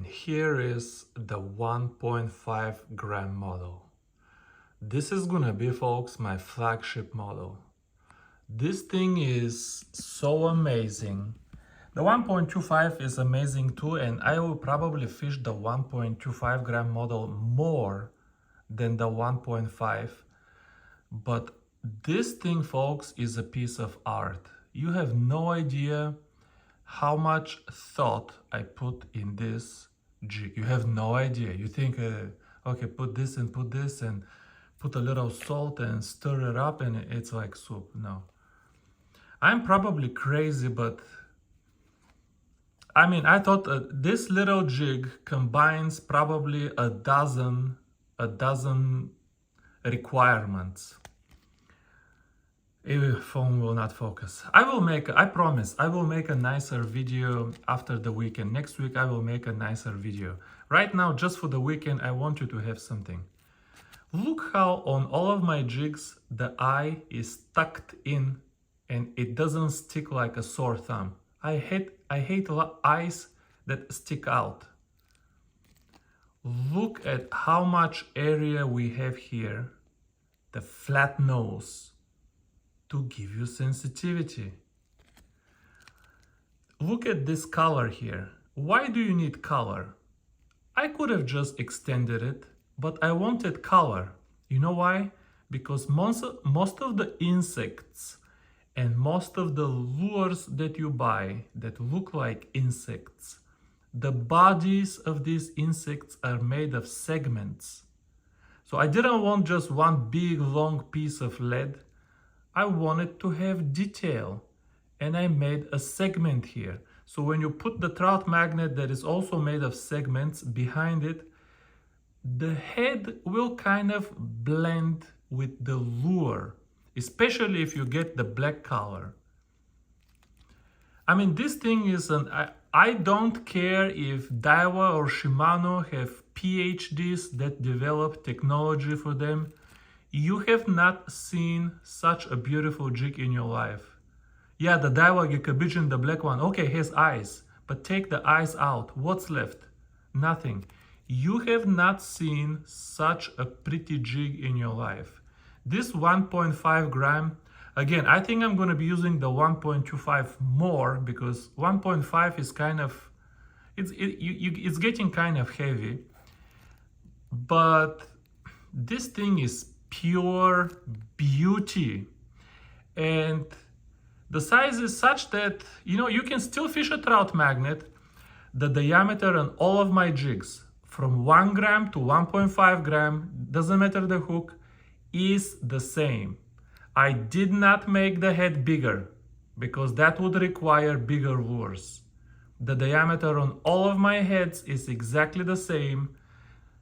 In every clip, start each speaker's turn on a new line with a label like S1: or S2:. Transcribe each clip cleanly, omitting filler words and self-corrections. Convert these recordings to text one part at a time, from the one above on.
S1: here is the 1.5 gram model. This is gonna be, folks, my flagship model. This thing is so amazing. The 1.25 is amazing too, and I will probably fish the 1.25 gram model more than the 1.5. But this thing, folks, is a piece of art. You have no idea how much thought I put in this jig. You have no idea. You think, okay, put this and put a little salt and stir it up and it's like soup. No. I'm probably crazy, but I mean, I thought this little jig combines probably a dozen requirements. Phone will not focus. I promise, I will make a nicer video after the weekend. Next week, I will make a nicer video. Right now, just for the weekend, I want you to have something. Look how on all of my jigs, the eye is tucked in and it doesn't stick like a sore thumb. I hate eyes that stick out. Look at how much area we have here. The flat nose to give you sensitivity. Look at this color here. Why do you need color? I could have just extended it, but I wanted color. You know why? Because most of the insects and most of the lures that you buy that look like insects, the bodies of these insects are made of segments. So I didn't want just one big long piece of lead. I wanted to have detail, and I made a segment here. So when you put the trout magnet that is also made of segments behind it, the head will kind of blend with the lure, especially if you get the black color. I mean, this thing is I don't care if Daiwa or Shimano have PhDs that develop technology for them. You have not seen such a beautiful jig in your life. Yeah, the Daiwa Gekabijin, the black one, okay, has eyes, but take the eyes out. What's left? Nothing. You have not seen such a pretty jig in your life. This 1.5 gram, again, I think I'm going to be using the 1.25 more because 1.5 is kind of, it's getting kind of heavy. But this thing is pure beauty, and the size is such that you can still fish a trout magnet. The diameter on all of my jigs from 1 gram to 1.5 gram, doesn't matter the hook, is the same. I did not make the head bigger because that would require bigger lures. The diameter on all of my heads is exactly the same,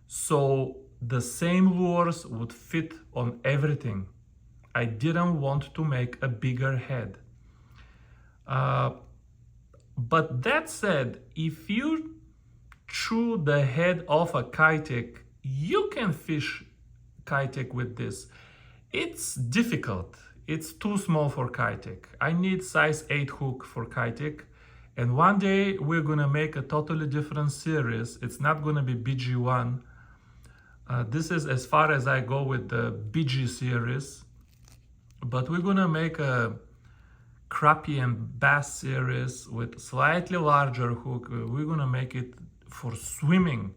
S1: so the same lures would fit on everything. I didn't want to make a bigger head. But that said, if you chew the head off a Kitek, you can fish Kitek with this. It's difficult. It's too small for Kitek. I need size 8 hook for Kitek. And one day we're gonna make a totally different series. It's not gonna be BG-1. This is as far as I go with the BG series, but we're gonna make a crappie and bass series with slightly larger hook. We're gonna make it for swimming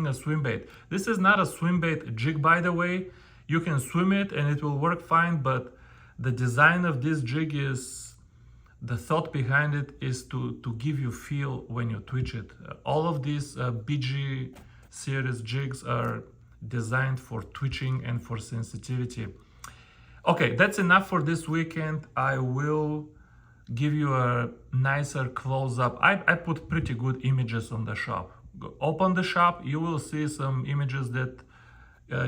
S1: a swim bait. This is not a swim bait jig, by the way. You can swim it and it will work fine, but the design of this jig is, the thought behind it is to give you feel when you twitch it. All of these BG series jigs are designed for twitching and for sensitivity. Okay, that's enough for this weekend. I will give you a nicer close-up. I put pretty good images on the shop. Open the shop, you will see some images that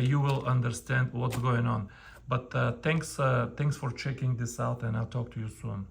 S1: you will understand what's going on. But thanks for checking this out, and I'll talk to you soon.